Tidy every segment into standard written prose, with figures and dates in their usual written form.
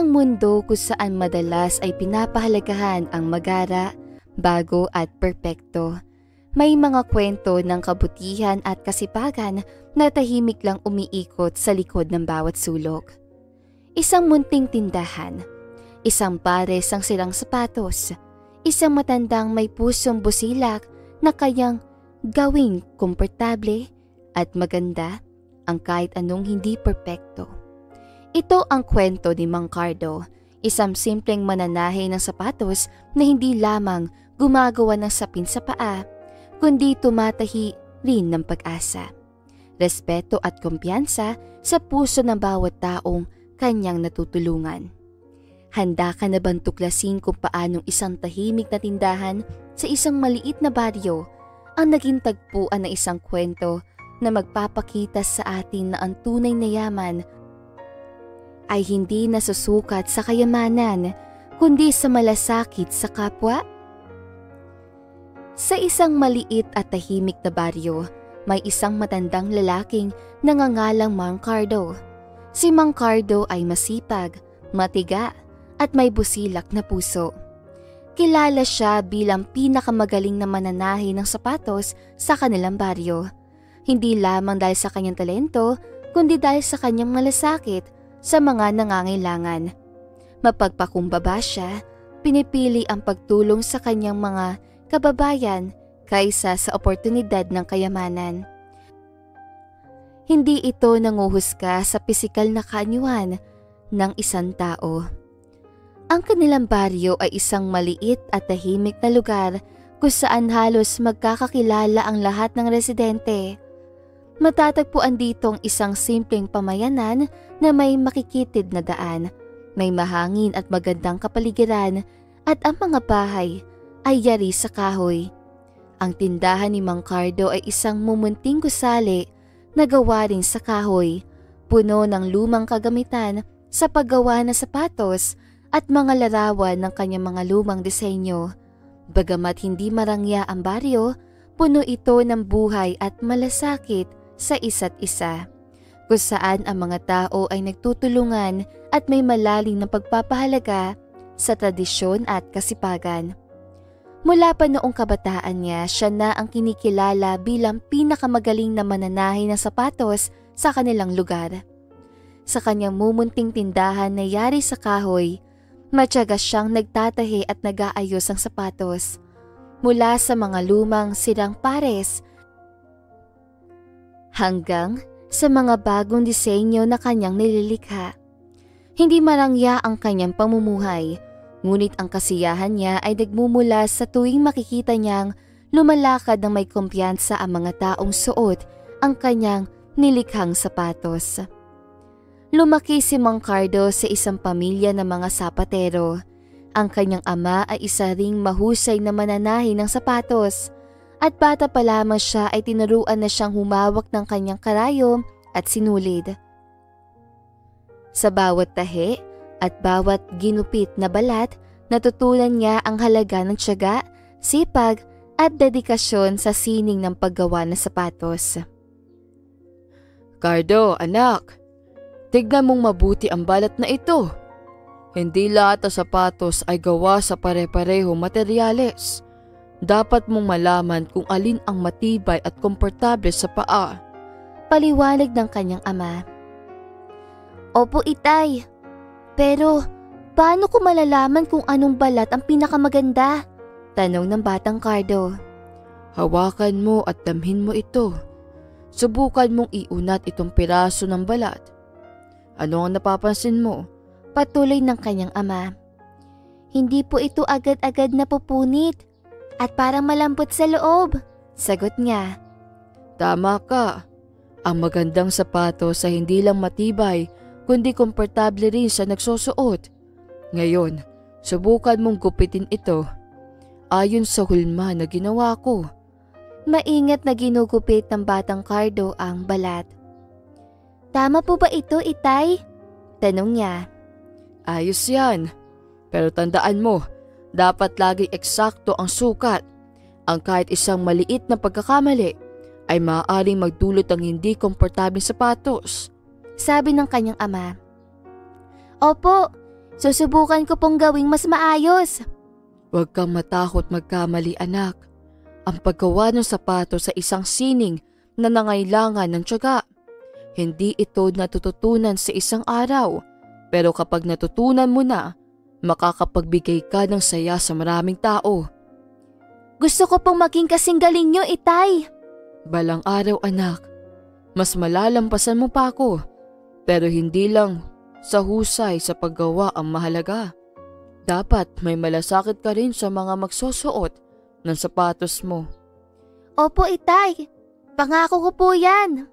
isang mundo kung saan madalas ay pinapahalagahan ang magara, bago at perpekto. May mga kwento ng kabutihan at kasipagan na tahimik lang umiikot sa likod ng bawat sulok. Isang munting tindahan, isang pares ang silang sapatos, isang matandang may pusong busilak na kayang gawing komportable at maganda ang kahit anong hindi perpekto. Ito ang kwento ni Mang Cardo, isang simpleng mananahi ng sapatos na hindi lamang gumagawa ng sapin sa paa, kundi tumatahi rin ng pag-asa, respeto at kumpiyansa sa puso ng bawat taong kanyang natutulungan. Handa ka na bang tuklasin kung paanong isang tahimik na tindahan sa isang maliit na baryo ang naging tagpuan ng isang kwento na magpapakita sa atin na ang tunay na yaman ay hindi nasusukat sa kayamanan, kundi sa malasakit sa kapwa? Sa isang maliit at tahimik na baryo, may isang matandang lalaking nangangalang Mang Cardo. Si Mang Cardo ay masipag, matiga, at may busilak na puso. Kilala siya bilang pinakamagaling na mananahi ng sapatos sa kanilang baryo. Hindi lamang dahil sa kanyang talento, kundi dahil sa kanyang malasakit sa mga nangangailangan. Mapagpakumbaba siya, pinipili ang pagtulong sa kanyang mga kababayan kaysa sa oportunidad ng kayamanan. Hindi ito nanguhusga sa pisikal na kaanyuan ng isang tao. Ang kanilang baryo ay isang maliit at tahimik na lugar kung saan halos magkakakilala ang lahat ng residente. Matatagpuan ditong isang simpleng pamayanan na may makikitid na daan, may mahangin at magandang kapaligiran, at ang mga bahay ay yari sa kahoy. Ang tindahan ni Mang Cardo ay isang mumunting gusali na gawa rin sa kahoy, puno ng lumang kagamitan sa paggawa ng sapatos at mga larawan ng kanyang mga lumang disenyo. Bagamat hindi marangya ang baryo, puno ito ng buhay at malasakit sa isa't isa, kung saan ang mga tao ay nagtutulungan at may malalim na pagpapahalaga sa tradisyon at kasipagan. Mula pa noong kabataan niya, siya na ang kinikilala bilang pinakamagaling na mananahi ng sapatos sa kanilang lugar. Sa kanyang mumunting tindahan na yari sa kahoy, matyaga siyang nagtatahi at nag-aayos ng sapatos, mula sa mga lumang sirang pares hanggang sa mga bagong disenyo na kanyang nililikha. Hindi marangya ang kanyang pamumuhay, ngunit ang kasiyahan niya ay nagmumula sa tuwing makikita niyang lumalakad ng may kumpiyansa ang mga taong suot ang kanyang nilikhang sapatos. Lumaki si Mang Cardo sa isang pamilya ng mga sapatero. Ang kanyang ama ay isa ring mahusay na mananahi ng sapatos, at bata pa lamang siya ay tinuruan na siyang humawak ng kanyang karayom at sinulid. Sa bawat tahi at bawat ginupit na balat, natutunan niya ang halaga ng tiyaga, sipag at dedikasyon sa sining ng paggawa ng sapatos. Cardo, anak, tignan mong mabuti ang balat na ito. Hindi lahat ng sapatos ay gawa sa pare-parehong materyales. Dapat mong malaman kung alin ang matibay at komportable sa paa. Paliwanag ng kanyang ama. Opo, itay. Pero paano ko malalaman kung anong balat ang pinakamaganda? Tanong ng batang Cardo. Hawakan mo at damhin mo ito. Subukan mong iunat itong piraso ng balat. Ano ang napapansin mo? Patuloy ng kanyang ama. Hindi po ito agad-agad napupunit at parang malambot sa loob, sagot niya. Tama ka. Ang magandang sapatos ay hindi lang matibay, kundi komportable rin sa nagsusuot. Ngayon, subukan mong gupitin ito. Ayon sa hulma na ginawa ko. Maingat na ginugupit ng batang Cardo ang balat. Tama po ba ito, itay? Tanong niya. Ayos yan. Pero tandaan mo, dapat laging eksakto ang sukat. Ang kahit isang maliit na pagkakamali ay maaaring magdulot ng hindi komportableng sapatos. Sabi ng kanyang ama. Opo, Susubukan ko pong gawing mas maayos. Huwag kang matakot magkamali, anak. Ang paggawa ng sapatos sa isang sining na nangailangan ng tiyaga. Hindi ito natututunan sa isang araw, pero kapag natutunan mo na, makakapagbigay ka ng saya sa maraming tao. Gusto ko pong maging kasing galing niyo, Itay. Balang araw, anak. Mas malalampasan mo pa ako, pero hindi lang sa husay sa paggawa ang mahalaga. Dapat may malasakit ka rin sa mga magsusuot ng sapatos mo. Opo, Itay. Pangako ko po yan.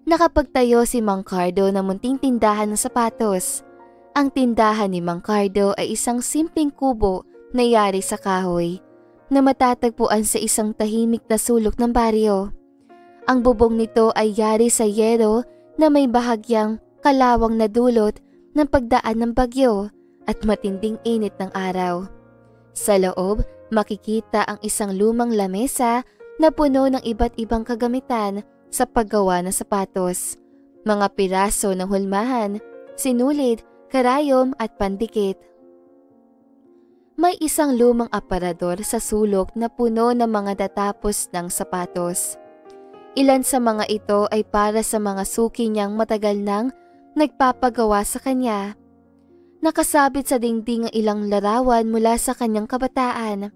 Nakapagtayo si Mang Cardo ng munting tindahan ng sapatos. Ang tindahan ni Mang Cardo ay isang simpleng kubo na yari sa kahoy na matatagpuan sa isang tahimik na sulok ng baryo. Ang bubong nito ay yari sa yero na may bahagyang kalawang na dulot ng pagdaan ng bagyo at matinding init ng araw. Sa loob, makikita ang isang lumang lamesa na puno ng iba't ibang kagamitan sa paggawa ng sapatos. Mga piraso ng hulmahan, sinulid, karayom at pandikit. May isang lumang aparador sa sulok na puno ng mga tatapos ng sapatos. Ilan sa mga ito ay para sa mga suki niyang matagal nang nagpapagawa sa kanya. Nakasabit sa dingding ang ilang larawan mula sa kanyang kabataan,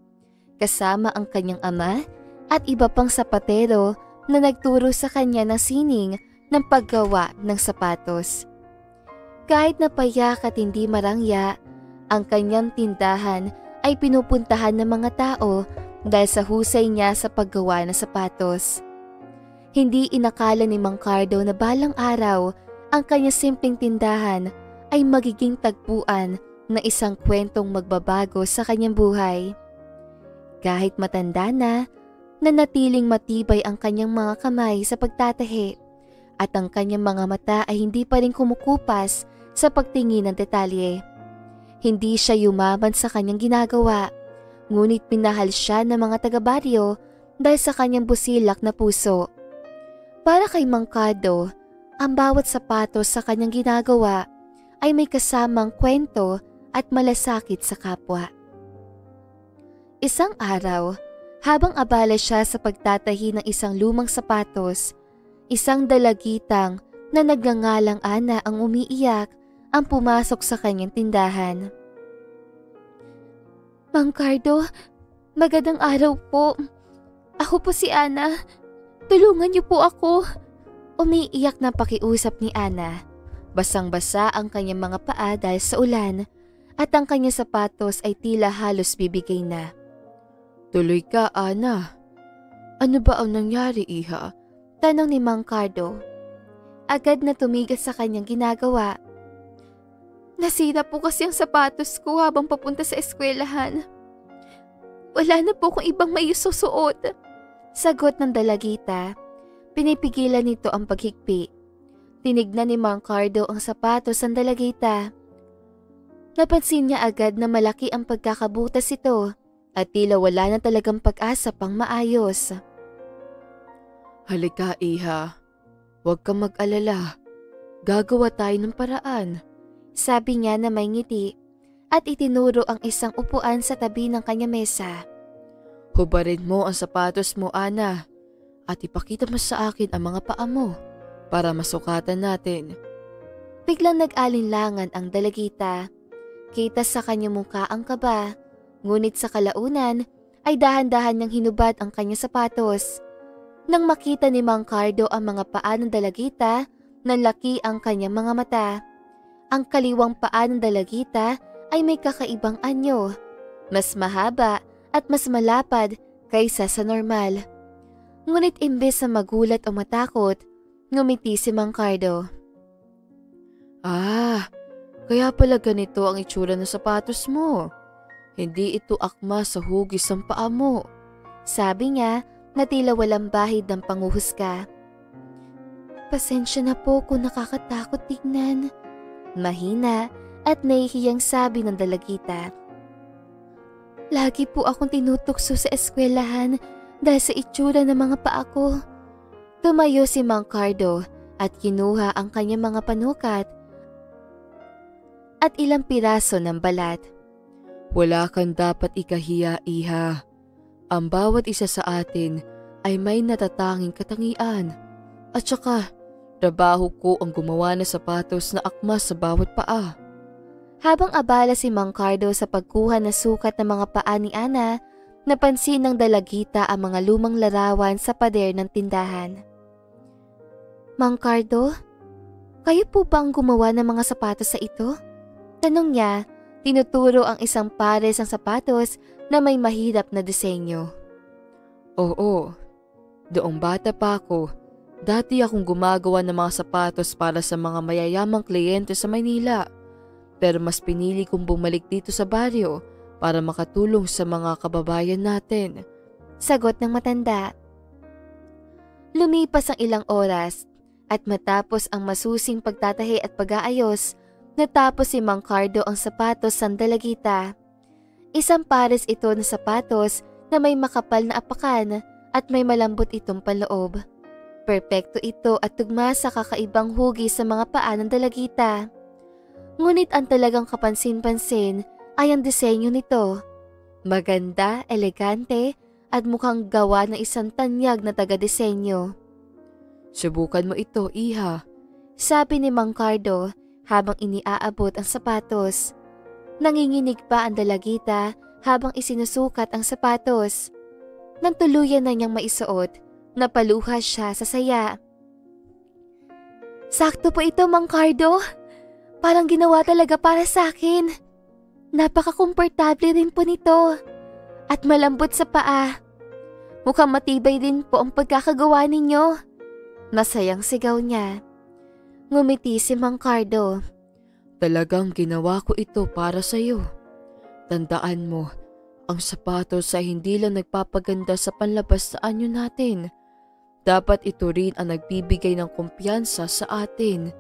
kasama ang kanyang ama at iba pang sapatero na nagturo sa kanya ng sining ng paggawa ng sapatos. Kahit napayak at hindi marangya, ang kanyang tindahan ay pinupuntahan ng mga tao dahil sa husay niya sa paggawa ng sapatos. Hindi inakala ni Mang Cardo na balang araw ang kanyang simpleng tindahan ay magiging tagpuan na isang kwentong magbabago sa kanyang buhay. Kahit matanda na, nanatiling matibay ang kanyang mga kamay sa pagtatahi at ang kanyang mga mata ay hindi pa rin kumukupas sa pagtingin ng detalye. Hindi siya yumaman sa kanyang ginagawa, ngunit pinahal siya ng mga taga-baryo dahil sa kanyang busilak na puso. Para kay Mang Cardo, ang bawat sapatos sa kanyang ginagawa ay may kasamang kwento at malasakit sa kapwa. Isang araw, habang abala siya sa pagtatahi ng isang lumang sapatos, isang dalagitang na nagngangalang Ana ang umiiyak ang pumasok sa kanyang tindahan. Mang Cardo, magandang araw po. Ako po si Ana. Tulungan niyo po ako. Umiiyak na pakiusap ni Ana. Basang-basa ang kanyang mga paa dahil sa ulan at ang kanyang sapatos ay tila halos bibigay na. Tuloy ka, Ana. Ano ba ang nangyari, iha? Tanong ni Mang Cardo. Agad na tumigil sa kanyang ginagawa. Nasira po kasi ang sapatos ko habang papunta sa eskwelahan. Wala na po kung ibang may susuot. Sagot ng dalagita. Pinipigilan nito ang paghikpi. Tinignan ni Mang Cardo ang sapatos ng dalagita. Napansin niya agad na malaki ang pagkakabutas ito at tila wala na talagang pag-asa pang maayos. Halika, iha. Huwag kang mag-alala. Gagawa tayo ng paraan. Sabi niya na may ngiti at itinuro ang isang upuan sa tabi ng kanya mesa. Hubarin mo ang sapatos mo, Ana, at ipakita mo sa akin ang mga paa mo para masukatan natin. Biglang nag-alinlangan ang dalagita. Kita sa kanyang mukha ang kaba, ngunit sa kalaunan ay dahan-dahan niyang hinubad ang kanyang sapatos. Nang makita ni Mang Cardo ang mga paa ng dalagita, nanlaki ang kanyang mga mata. Ang kaliwang paa ng dalagita ay may kakaibang anyo, mas mahaba at mas malapad kaysa sa normal. Ngunit imbes na magulat o matakot, ngumiti si Mang Cardo. Kaya pala ganito ang itsura ng sapatos mo. Hindi ito akma sa hugis ng paa mo. Sabi niya na tila walang bahid ng panguhusga. Pasensya na po kung nakakatakot tignan. Mahina at nahihiyang sabi ng dalagita. Lagi po akong tinutokso sa eskwelahan dahil sa itsura ng mga paa ko. Tumayo si Mang Cardo at kinuha ang kanyang mga panukat at ilang piraso ng balat. Wala kang dapat ikahiya, iha. Ang bawat isa sa atin ay may natatanging katangian. At saka, trabaho ko ang gumawa ng sapatos na akma sa bawat paa. Habang abala si Mang Cardo sa pagkuha ng sukat ng mga paa ni Ana, napansin ng dalagita ang mga lumang larawan sa pader ng tindahan. Mang Cardo, kayo po ba ang gumawa ng mga sapatos sa ito? Tanong niya, tinuturo ang isang pares ng sapatos na may mahirap na disenyo. Oo, doong bata pa ako, dati akong gumagawa ng mga sapatos para sa mga mayayamang kliyente sa Maynila. Pero mas pinili kong bumalik dito sa baryo para makatulong sa mga kababayan natin. Sagot ng matanda. Lumipas ang ilang oras at matapos ang masusing pagtatahi at pag-aayos, natapos si Mang Cardo ang sapatos ng dalagita. Isang pares ito na sapatos na may makapal na apakan at may malambot itong panloob. Perpekto ito at tugma sa kakaibang hugis sa mga paa ng dalagita. Ngunit ang talagang kapansin-pansin ay ang disenyo nito. Maganda, elegante at mukhang gawa ng isang tanyag na taga-disenyo. Subukan mo ito, iha. Sabi ni Mang Cardo habang iniaabot ang sapatos. Nanginginig pa ang dalagita habang isinusukat ang sapatos. Nang tuluyan na niyang maisuot, napaluha siya sa saya. Sakto po ito, Mang Cardo. Parang ginawa talaga para sa akin. Napaka-komportable rin po nito. At malambot sa paa. Mukhang matibay din po ang pagkakagawa ninyo. Masayang sigaw niya. Ngumiti si Mang Cardo. Talagang ginawa ko ito para sa iyo. Tandaan mo, ang sapatos ay hindi lang nagpapaganda sa panlabas na anyo natin. Dapat ito rin ang nagbibigay ng kumpiyansa sa atin.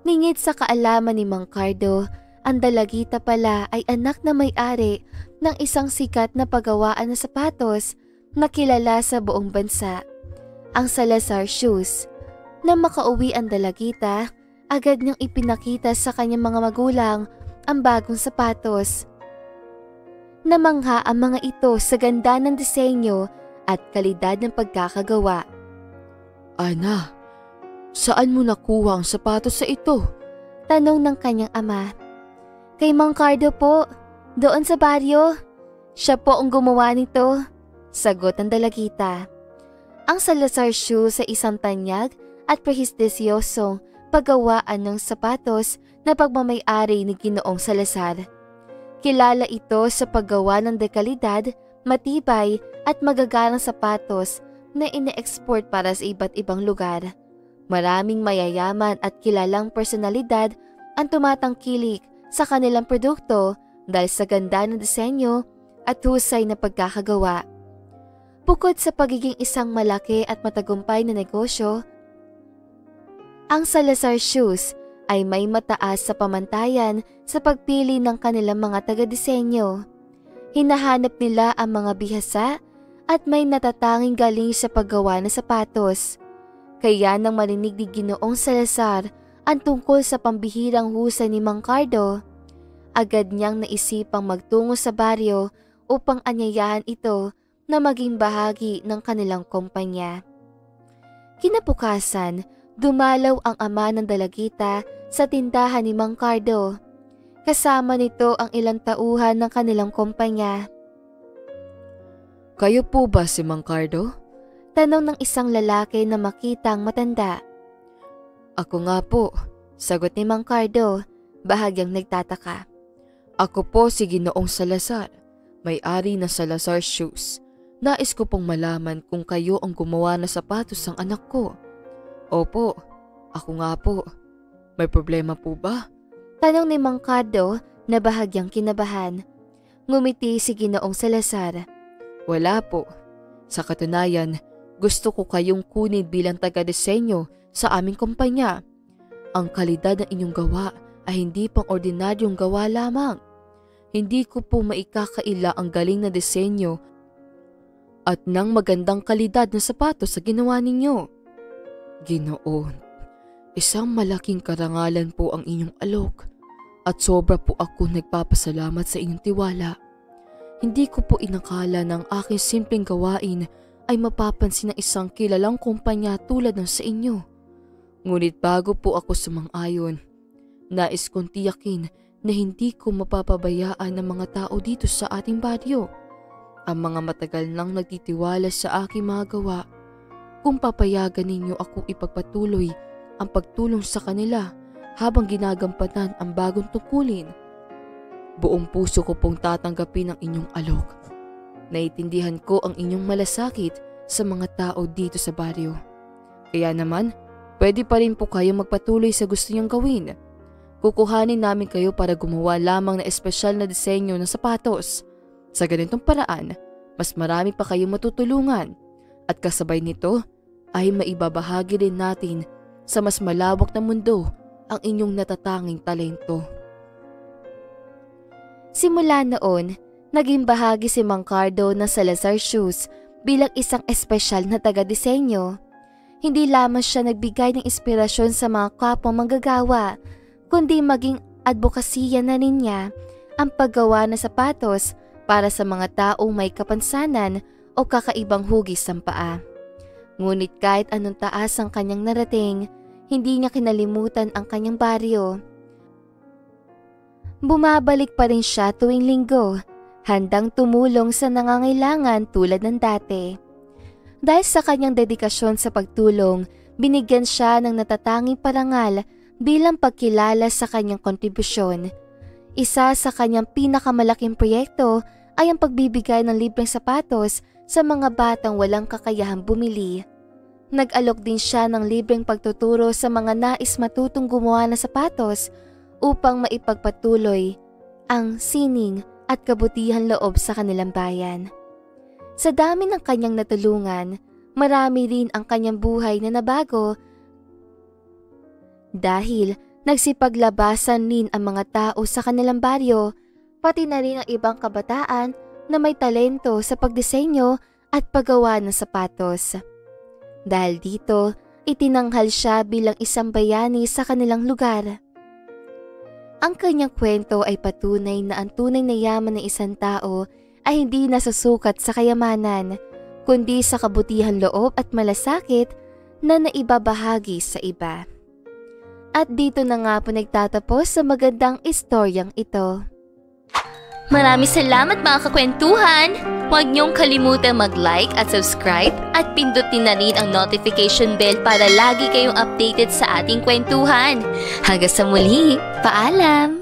Ningit sa kaalaman ni Mang Cardo, ang dalagita pala ay anak na may-ari ng isang sikat na paggawaan ng sapatos na kilala sa buong bansa, ang Salazar Shoes. Nang makauwi ang dalagita, agad niyang ipinakita sa kanyang mga magulang ang bagong sapatos. Namangha ang mga ito sa ganda ng disenyo at kalidad ng pagkakagawa. Ana, saan mo nakuha ang sapatos sa ito? Tanong ng kanyang ama. Kay Mang Cardo po, doon sa baryo. Siya po ang gumawa nito. Sagot ng dalagita. Ang Salazar Shoes sa isang tanyag at prestisyosong paggawaan ng sapatos na pagmamay-ari ni Ginoong Salazar. Kilala ito sa paggawa ng dekalidad, matibay at magagarang sapatos na ine-export para sa iba't ibang lugar. Maraming mayayaman at kilalang personalidad ang tumatangkilik sa kanilang produkto dahil sa ganda ng disenyo at husay na pagkakagawa. Bukod sa pagiging isang malaki at matagumpay na negosyo, ang Salazar Shoes ay may mataas sa pamantayan sa pagpili ng kanilang mga taga-disenyo. Hinahanap nila ang mga bihasa at may natatanging galing sa paggawa ng sapatos. Kaya nang marinig ni Ginoong Salazar ang tungkol sa pambihirang husay ni Mang Cardo, agad niyang naisipang magtungo sa baryo upang anyayahan ito na maging bahagi ng kanilang kumpanya. Kinabukasan, dumalaw ang ama ng dalagita sa tindahan ni Mang Cardo. Kasama nito ang ilang tauhan ng kanilang kumpanya. Kayo po ba si Mang Cardo? Tanong ng isang lalaki na makitang matanda. Ako nga po, sagot ni Mang Cardo, bahagyang nagtataka. Ako po si Ginoong Salazar, may-ari ng Salazar Shoes. Nais ko pong malaman kung kayo ang gumawa ng sapatos ng anak ko. Opo, ako nga po. May problema po ba? Tanong ni Mang Cardo na bahagyang kinabahan. Ngumiti si Ginoong Salazar. Wala po. Sa katunayan, gusto ko kayong kunin bilang taga-disenyo sa aming kumpanya. Ang kalidad ng inyong gawa ay hindi pang ordinaryong gawa lamang. Hindi ko po maikakaila ang galing na disenyo at ng magandang kalidad na sapatos sa ginawa ninyo. Ginoon, isang malaking karangalan po ang inyong alok. at sobra po ako nagpapasalamat sa inyong tiwala. Hindi ko po inakala ng aking simpleng gawain ay mapapansin ng isang kilalang kumpanya tulad ng sa inyo. Ngunit bago po ako sumang-ayon, nais kong tiyakin na hindi ko mapapabayaan ng mga tao dito sa ating baryo. Ang mga matagal nang nagtitiwala sa aking mga gawa. Kung papayagan ninyo akong ipagpatuloy ang pagtulong sa kanila habang ginagampanan ang bagong tungkulin, buong puso ko pong tatanggapin ang inyong alok. Naiintindihan ko ang inyong malasakit sa mga tao dito sa baryo. Kaya naman, pwede pa rin po kayo magpatuloy sa gusto niyong gawin. Kukuhanin namin kayo para gumawa lamang na espesyal na disenyo ng sapatos. Sa ganitong paraan, mas marami pa kayong matutulungan at kasabay nito ay maibabahagi rin natin sa mas malawak na mundo ang inyong natatanging talento. Simula noon, naging bahagi si Mang Cardo ng Salazar Shoes bilang isang espesyal na taga-disenyo. Hindi lamang siya nagbigay ng inspirasyon sa mga kapwang manggagawa, kundi maging advokasya na rin niya ang paggawa ng sapatos para sa mga taong may kapansanan o kakaibang hugis ng paa. Ngunit kahit anong taas ang kanyang narating, hindi niya kinalimutan ang kanyang baryo. Bumabalik pa rin siya tuwing linggo, handang tumulong sa nangangailangan tulad ng dati. Dahil sa kanyang dedikasyon sa pagtulong, binigyan siya ng natatanging parangal bilang pagkilala sa kanyang kontribusyon. Isa sa kanyang pinakamalaking proyekto ay ang pagbibigay ng libreng sapatos sa mga batang walang kakayahang bumili. Nag-alok din siya ng libreng pagtuturo sa mga nais matutong gumawa ng sapatos upang maipagpatuloy ang sining at kabutihan loob sa kanilang bayan. Sa dami ng kanyang natulungan, marami rin ang kanyang buhay na nabago dahil nagsipaglabasan rin ang mga tao sa kanilang baryo, pati na rin ang ibang kabataan na may talento sa pagdisenyo at paggawa ng sapatos. Dahil dito, itinanghal siya bilang isang bayani sa kanilang lugar. Ang kanyang kwento ay patunay na ang tunay na yaman ng isang tao ay hindi nasusukat sa kayamanan, kundi sa kabutihan loob at malasakit na naibabahagi sa iba. At dito na nga po nagtatapos sa magandang istoryang ito. Maraming salamat mga kakwentuhan! Huwag niyong kalimutan mag-like at subscribe at pindutin na rin ang notification bell para lagi kayong updated sa ating kwentuhan. Hanggang sa muli, paalam!